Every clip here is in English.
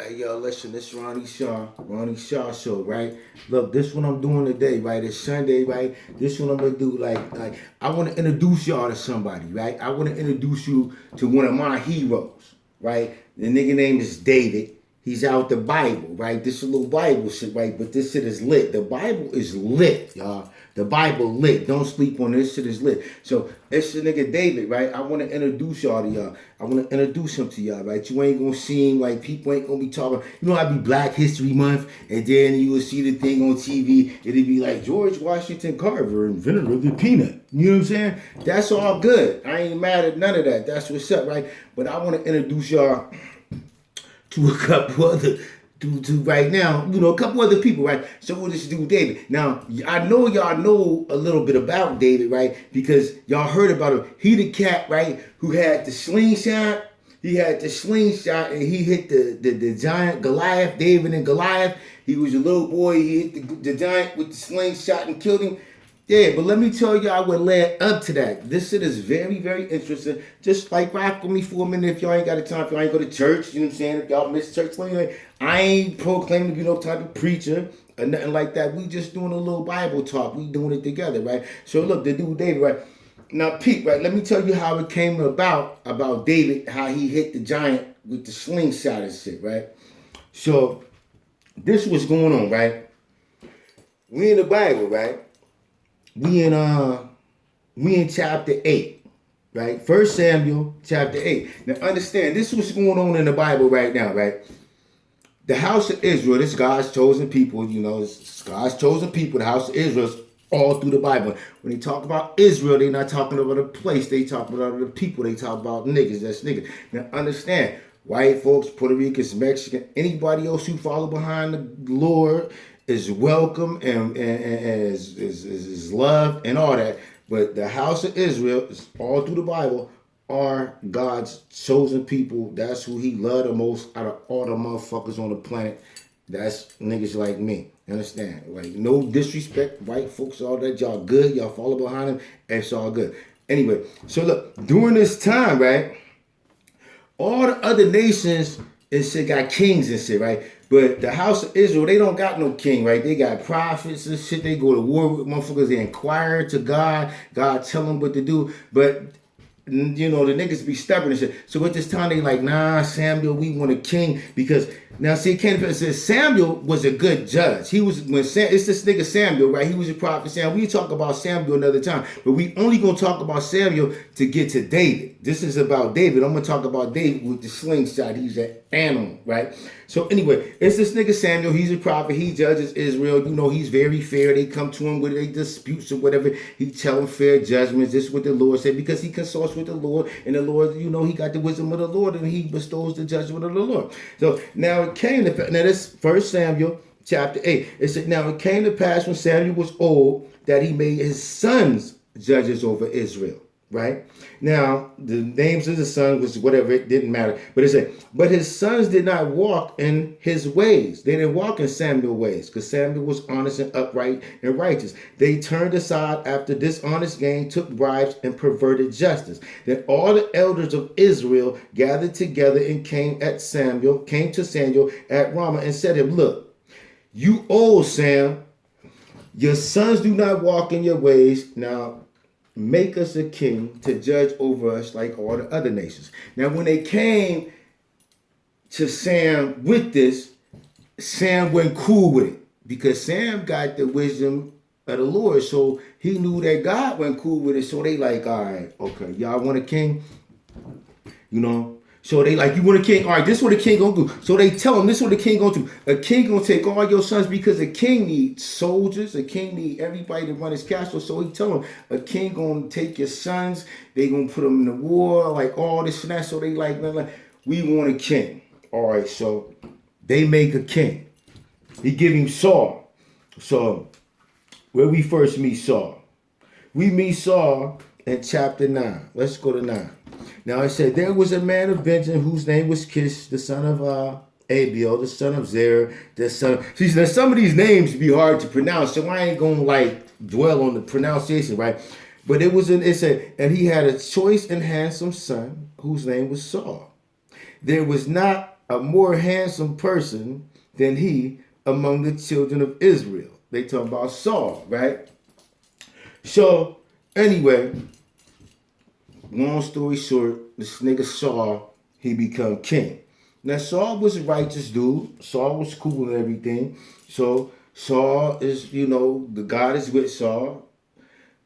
Hey, yo, listen, this Ronnie Shaw show, right? Look, this what I'm doing today, right? It's Sunday, right? This what I'm gonna do, like I want to introduce y'all to somebody, right? I want to introduce you to one of my heroes, right? The nigga name is David. He's out the Bible, right? This is a little Bible shit, right? But this shit is lit. The Bible is lit, y'all. The Bible lit. Don't sleep on this shit is lit. So it's the nigga David, right? I want to introduce y'all to y'all. I want to introduce him to y'all, right? You ain't gonna see him, like people ain't gonna be talking. You know, I'd be Black History Month, and then you would see the thing on TV. It'd be like George Washington Carver, inventor of the peanut. You know what I'm saying? That's all good. I ain't mad at none of that. That's what's up, right? But I want to introduce y'all to a couple other, to right now, you know, a couple other people, right? So we'll just do David. Now, I know y'all know a little bit about David, right? Because y'all heard about him. He the cat, right, who had the slingshot. He had the slingshot and he hit the giant Goliath, David and Goliath. He was a little boy. He hit the giant with the slingshot and killed him. Yeah, but let me tell y'all what led up to that. This shit is very, very interesting. Just like rock with me for a minute if y'all ain't got the time, if y'all ain't go to church, you know what I'm saying? If y'all miss church, I ain't proclaiming to be no type of preacher or nothing like that. We just doing a little Bible talk. We doing it together, right? So look, the dude David, right? Now, Pete, right? Let me tell you how it came about David, how he hit the giant with the slingshot and shit, right? So this was going on, right? We in the Bible, right? We in chapter 8, right? 1 Samuel chapter 8. Now understand, this is what's going on in the Bible right now, right? The house of Israel, this is God's chosen people, you know, it's God's chosen people, the house of Israel is all through the Bible. When they talk about Israel, they're not talking about a place, they talk about the people, they talk about niggas, that's niggas. Now understand, white folks, Puerto Ricans, Mexican, anybody else who follow behind the Lord is welcome and is loved and all that. But the house of Israel is all through the Bible are God's chosen people. That's who he loved the most out of all the motherfuckers on the planet. That's niggas like me. Understand? Like, no disrespect, white folks, all that. Y'all good. Y'all follow behind them. And it's all good. Anyway, so look, during this time, right, all the other nations and shit got kings and shit, right? But the house of Israel, they don't got no king, right? They got prophets and shit. They go to war with motherfuckers. They inquire to God. God tell them what to do. But, you know, the niggas be stubborn and shit. So at this time, they like, nah, Samuel, we want a king. Because, now see, it says Samuel was a good judge. He was, it's this nigga Samuel, right? He was a prophet. Samuel. We talk about Samuel another time. But we only going to talk about Samuel to get to David. This is about David. I'm going to talk about David with the slingshot. He's an animal, right? So anyway, it's this nigga Samuel. He's a prophet. He judges Israel. You know, he's very fair. They come to him with their disputes or whatever. He tell them fair judgments. This is what the Lord said because he consults with the Lord. And the Lord, you know, he got the wisdom of the Lord and he bestows the judgment of the Lord. So now it came to pass. Now this 1 Samuel chapter 8. It said, now it came to pass when Samuel was old that he made his sons judges over Israel. Right? Now, the names of the sons was whatever, it didn't matter. But it said, but his sons did not walk in his ways. They didn't walk in Samuel's ways because Samuel was honest and upright and righteous. They turned aside after dishonest gain, took bribes, and perverted justice. Then all the elders of Israel gathered together and came to Samuel at Ramah and said to him, look, you old Sam, your sons do not walk in your ways. Now, make us a king to judge over us like all the other nations. Now, when they came to Sam with this, Sam went cool with it because Sam got the wisdom of the Lord. So he knew that God went cool with it. So they like, all right, okay, y'all want a king? You know? So they like, you want a king? All right, this is what a king gonna do. So they tell him, this is what the king gonna do. A king gonna take all your sons because a king needs soldiers. A king need everybody to run his castle. So he tell him, a king gonna take your sons. They gonna put them in the war, like all this and that. So they like, we want a king. All right, so they make a king. He give him Saul. So where we first meet Saul? We meet Saul in chapter 9. Let's go to 9. Now it said, there was a man of Benjamin whose name was Kish, the son of Abiel, the son of Zerah, the son of... See, now some of these names be hard to pronounce, so I ain't going to like dwell on the pronunciation, right? But it said, and he had a choice and handsome son whose name was Saul. There was not a more handsome person than he among the children of Israel. They talk about Saul, right? So, anyway, long story short, this nigga Saul, he become king. Now, Saul was a righteous dude. Saul was cool and everything. So, Saul is, the God is with Saul.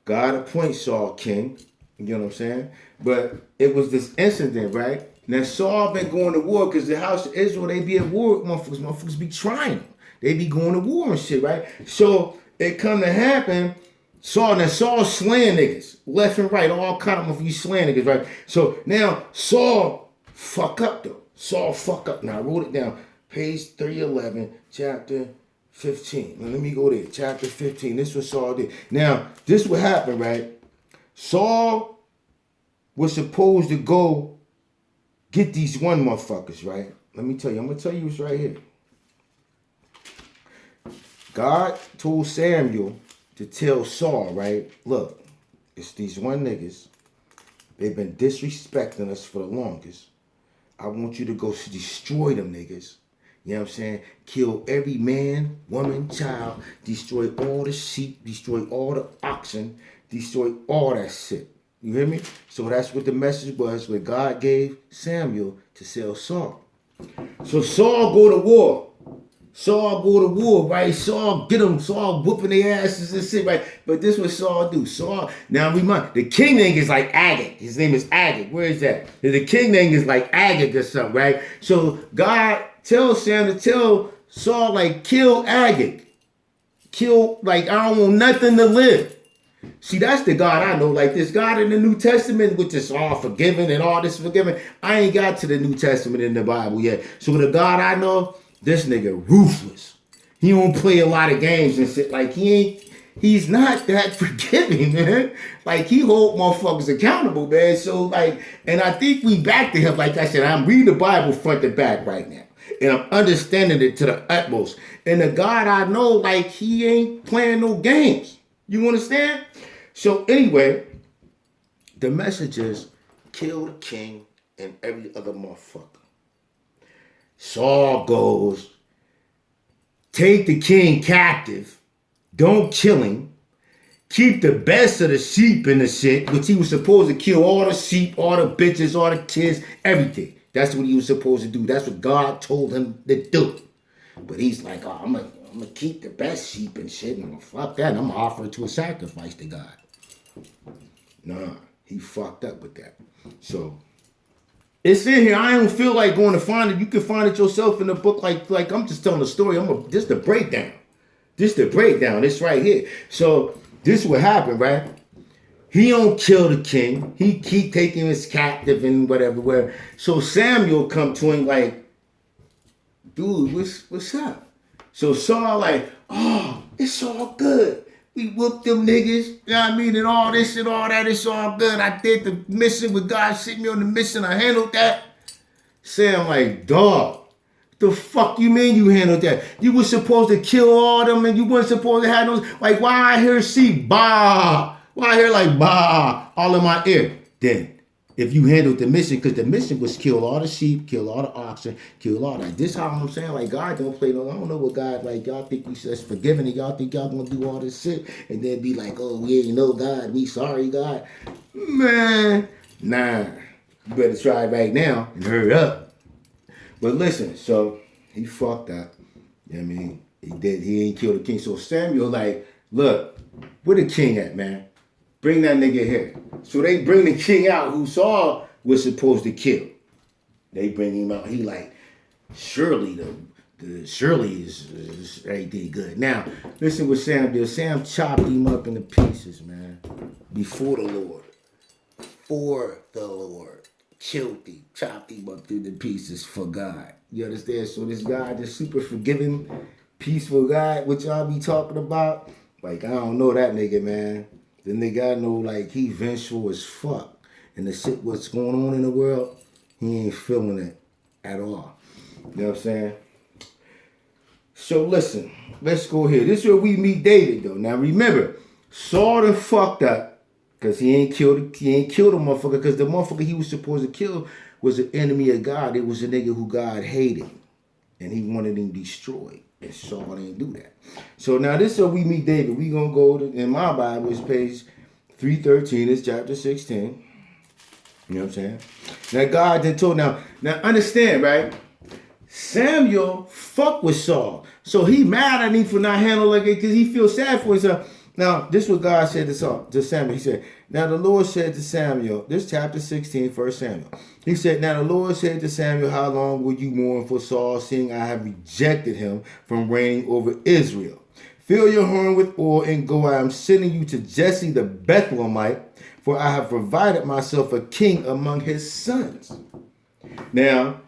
God appoints Saul king. You know what I'm saying? But it was this incident, right? Now, Saul been going to war because the house of Israel, they be at war with motherfuckers. Motherfuckers be trying them. They be going to war and shit, right? So, it come to happen, Saul slaying niggas. Left and right, all kind of motherfuckers slaying niggas, right? So, now, Saul fuck up, though. Saul fuck up. Now, I wrote it down. Page 311, chapter 15. Now, let me go there. Chapter 15. This was Saul did. Now, this what happened, right? Saul was supposed to go get these one motherfuckers, right? Let me tell you. I'm going to tell you what's right here. God told Samuel to tell Saul, right? Look, it's these one niggas. They've been disrespecting us for the longest. I want you to go destroy them niggas. You know what I'm saying? Kill every man, woman, child. Destroy all the sheep. Destroy all the oxen. Destroy all that shit. You hear me? So that's what the message was when God gave Samuel to tell Saul. So Saul go to war. Saul go to war, right? Saul get them. Saul whooping their asses and shit, right? But this what Saul do. Saul, now remind, the king name is like Agag. His name is Agag. Where is that? The king name is like Agag or something, right? So God tells Samuel to tell Saul, like, kill Agag. Kill, like, I don't want nothing to live. See, that's the God I know. Like this God in the New Testament, which is all forgiven and all this forgiven. I ain't got to the New Testament in the Bible yet. So the God I know, this nigga ruthless. He don't play a lot of games and shit. Like he's not that forgiving, man. Like he hold motherfuckers accountable, man. So like, and I think we back to him. Like I said, I'm reading the Bible front to back right now. And I'm understanding it to the utmost. And the God I know, like he ain't playing no games. You understand? So anyway, the message is kill the king and every other motherfucker. Saul goes, take the king captive, don't kill him, keep the best of the sheep in the shit, which he was supposed to kill all the sheep, all the bitches, all the kids, everything. That's what he was supposed to do. That's what God told him to do. But he's like, oh, I'm gonna keep the best sheep and shit, and I'm gonna fuck that, and I'm gonna offer it to a sacrifice to God. Nah, he fucked up with that. So it's in here. I don't feel like going to find it. You can find it yourself in the book. Like I'm just telling a story. Just the breakdown. It's right here. So this what happened, right? He don't kill the king. He keep taking his captive and whatever. So Samuel come to him like, dude, what's up? So Saul like, oh, it's all good. We whooped them niggas, you know what I mean, and all this and all that, it's all good. I did the mission with God, sent me on the mission, I handled that. Sam like, dog, the fuck you mean you handled that? You was supposed to kill all them and you weren't supposed to have those, like why I hear see bah? Why I hear like bah all in my ear? Then, if you handled the mission, because the mission was kill all the sheep, kill all the oxen, kill all that. This how I'm saying, like, God don't play no, I don't know what God, like, y'all think we just forgiving and y'all think y'all gonna do all this shit and then be like, oh, we ain't know God, we sorry, God. Man, nah, you better try it right now and hurry up. But listen, so he fucked up. You know what I mean? He ain't killed the king. So Samuel like, look, where the king at, man? Bring that nigga here. So they bring the king out who Saul was supposed to kill. They bring him out. He like, surely Shirley is everything good. Now, listen what Sam did. Sam chopped him up into pieces, man. Before the Lord. For the Lord. Killed him. Chopped him up into pieces for God. You understand? So this guy, this super forgiving, peaceful guy, which y'all be talking about, like, I don't know that nigga, man. The nigga I know, like, he vengeful as fuck. And the shit what's going on in the world, he ain't feeling it at all. You know what I'm saying? So listen, let's go here. This is where we meet David, though. Now remember, Saul done fucked up because he ain't killed the motherfucker, because the motherfucker he was supposed to kill was an enemy of God. It was a nigga who God hated. And he wanted him destroyed. And Saul didn't do that. So now this is where we meet David. We going to go to, in my Bible, it's page 313. It's chapter 16. You know what I'm saying? Now God then told, now understand, right? Samuel fucked with Saul. So he mad at him for not handling it because he feels sad for himself. Now, this is what God said to Samuel. He said, now the Lord said to Samuel, this chapter 16, 1 Samuel. He said, now the Lord said to Samuel, how long will you mourn for Saul, seeing I have rejected him from reigning over Israel? Fill your horn with oil and go. I am sending you to Jesse the Bethlehemite, for I have provided myself a king among his sons. Now,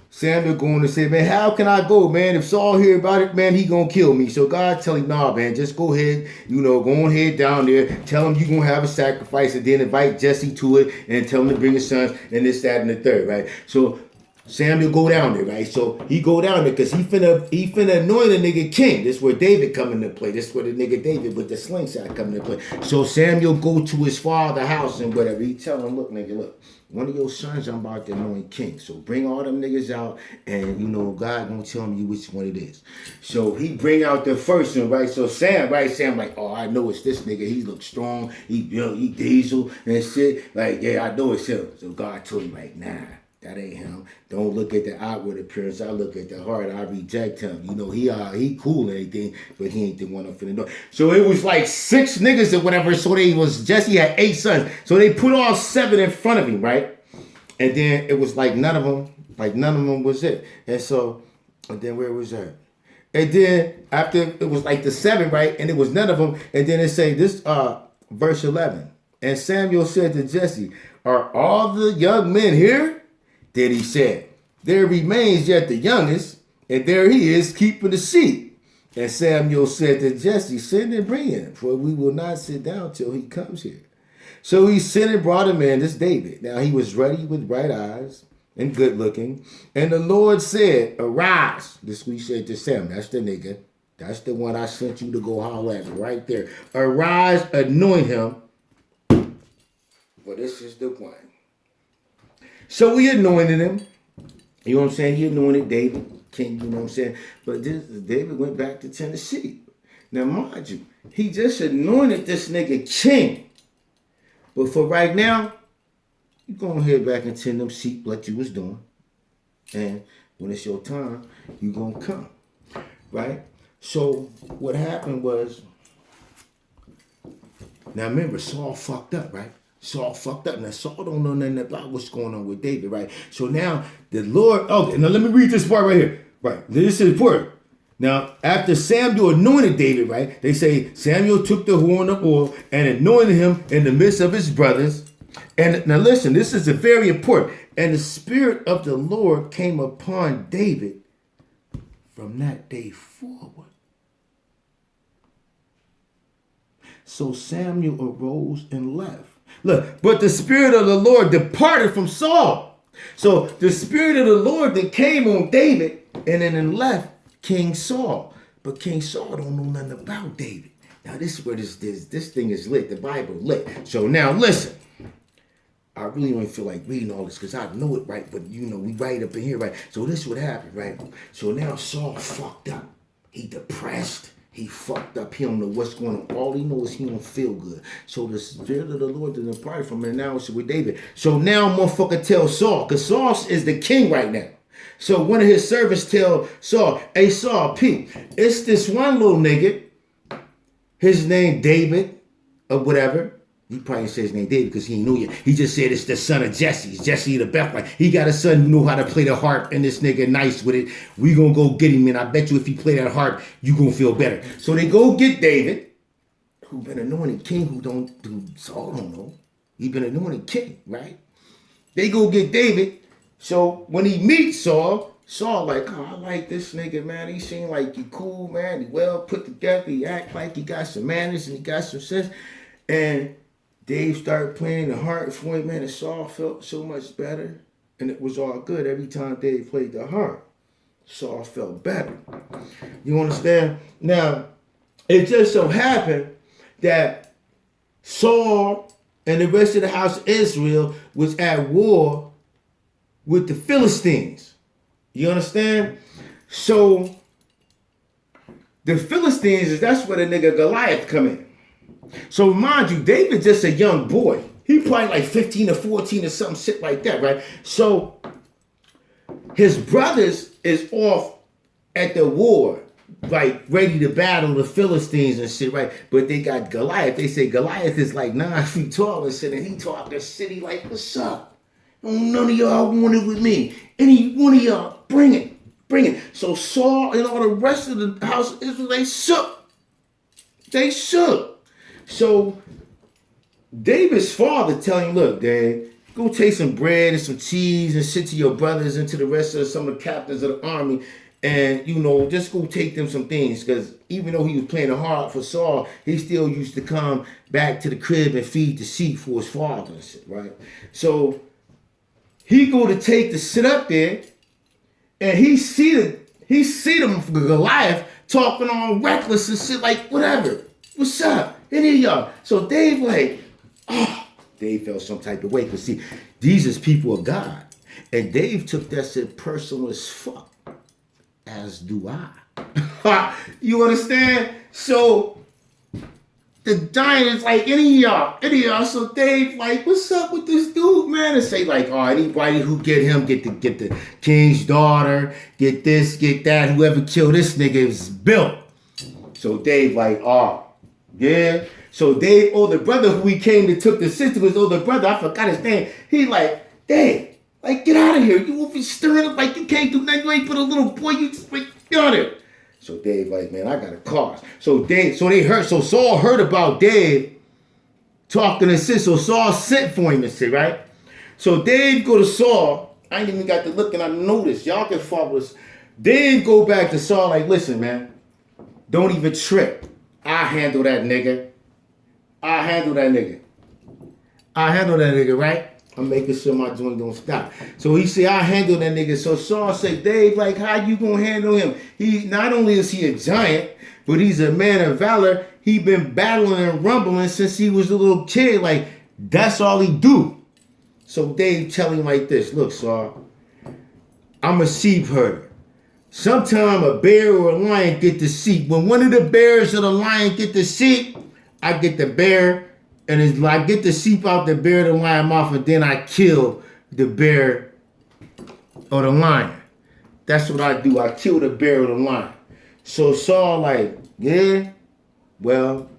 Samuel going to say, man, how can I go, man? If Saul hear about it, man, he gonna kill me. So God tell him, nah, man, just go ahead, go ahead down there, tell him you gonna have a sacrifice, and then invite Jesse to it, and tell him to bring his sons, and this, that, and the third, right? So Samuel go down there, right? So he go down there because he finna anoint a nigga king. This is where David come into play. This is where the nigga David with the slingshot come into play. So Samuel go to his father's house and whatever. He tell him, look, nigga, look. One of your sons I'm about to anoint king. So bring all them niggas out and, God gonna tell me which one it is. So he bring out the first one, right? So Sam like, oh, I know it's this nigga. He look strong. He diesel and shit. Like, yeah, I know it's him. So God told him, like, nah. That ain't him. Don't look at the outward appearance. I look at the heart. I reject him. He cool and everything, but he ain't the one I'm finna know. So it was like 6 niggas or whatever. So Jesse had 8 sons. So they put all 7 in front of him, right? And then it was like none of them was it. And then where was that? And then after it was like the 7, right? And it was none of them. And then it say this, verse 11. And Samuel said to Jesse, are all the young men here? Then he said, there remains yet the youngest, and there he is keeping the sheep. And Samuel said to Jesse, send and bring him, for we will not sit down till he comes here. So he sent and brought him in, this David. Now he was ruddy with bright eyes and good looking. And the Lord said, arise. This we said to Samuel. That's the nigga. That's the one I sent you to go holler at right there. Arise, anoint him. For this is the one. So we anointed him. You know what I'm saying? He anointed David, king, you know what I'm saying? But David went back to tend the sheep. Now, mind you, he just anointed this nigga king. But for right now, you go ahead back and tend them sheep like you was doing. And when it's your time, you gonna come. Right? So what happened was, now remember, Saul fucked up, right? Saul fucked up. Now, Saul don't know nothing about what's going on with David, right? So now, the Lord... Okay, now let me read this part right here. Right, this is important. Now, after Samuel anointed David, right, they say Samuel took the horn of oil and anointed him in the midst of his brothers. And now listen, this is very important. And the Spirit of the Lord came upon David from that day forward. So Samuel arose and left. Look, but the Spirit of the Lord departed from Saul. So the Spirit of the Lord that came on David and then left King Saul. But King Saul don't know nothing about David. Now this is where this thing is lit. The Bible lit. So now listen. I really don't feel like reading all this because I know it, right? But we right up in here, right? So this is what happened, right? So now Saul fucked up. He depressed. He fucked up. He don't know what's going on. All he knows is he don't feel good. So the Spirit of the Lord didn't depart from him, and now it's with David. So now motherfucker tell Saul, because Saul is the king right now. So one of his servants tell Saul, hey Saul, Pete, it's this one little nigga, his name David, or whatever. He probably said his name David because he knew you. He just said it's the son of Jesse. It's Jesse the Bethlehemite. He got a son who know how to play the harp, and this nigga nice with it. We gonna go get him, and I bet you if he play that harp, you gonna feel better. So they go get David, who been anointed king, who Saul don't know. He been anointed king, right? They go get David. So when he meets Saul like, oh, I like this nigga, man. He seem like he cool, man. He well put together. He act like he got some manners and he got some sense. And Dave started playing the harp for him, man, and Saul felt so much better. And it was all good every time Dave played the harp. Saul felt better. You understand? Now, it just so happened that Saul and the rest of the house of Israel was at war with the Philistines. You understand? So the Philistines, that's where the nigga Goliath come in. So mind you, David just a young boy. He probably like 15 or 14 or some shit like that, right? So his brothers is off at the war, like ready to battle the Philistines and shit, right? But they got Goliath. They say Goliath is like 9 feet tall and shit, and he talking shit. He like, what's up? None of y'all want it with me. Any one of y'all, bring it. Bring it. So Saul and all the rest of the house of Israel, they shook. They shook. So David's father telling him, look, Dad, go take some bread and some cheese and shit to your brothers and to the rest of some of the captains of the army. And, you know, just go take them some things. Because even though he was playing hard for Saul, he still used to come back to the crib and feed the sheep for his father and shit, right? So he go to take the shit up there. And he see them for Goliath talking all reckless and shit like, whatever. What's up? Any of y'all? So Dave like, oh, Dave felt some type of way. Because see, these is people of God. And Dave took that shit personal as fuck. As do I. You understand? So the giant is like, any of y'all. So Dave like, what's up with this dude, man? And say like, oh, anybody who get him, get the king's daughter, get this, get that. Whoever killed this nigga is built. So Dave like, oh, yeah. So Dave, older brother who he came to took the sister, his older brother, I forgot his name. He like, Dave, like, get out of here. You won't be stirring up like you can't do nothing. You ain't put a little boy. You just like, get out of here. So Dave like, man, I got a cause. So Saul heard about Dave talking to sis. So Saul sent for him and said, right? So Dave go to Saul. I ain't even got to look and I noticed. Y'all can follow us. Dave go back to Saul like, listen, man, don't even trip. I handle that nigga. I handle that nigga, right? I'm making sure my joint don't stop. So he said, I handle that nigga. So Saul said, Dave, like, how you gonna handle him? He not only is he a giant, but he's a man of valor. He been battling and rumbling since he was a little kid. Like, that's all he do. So Dave tell him like this, look, Saul, I'm a sheep herder. Sometime a bear or a lion get the sheep. When one of the bears or the lion get the sheep, I get the bear. And it's like, I get the sheep out the bear, the lion mouth, and then I kill the bear or the lion. That's what I do. I kill the bear or the lion. So Saul like, yeah, well,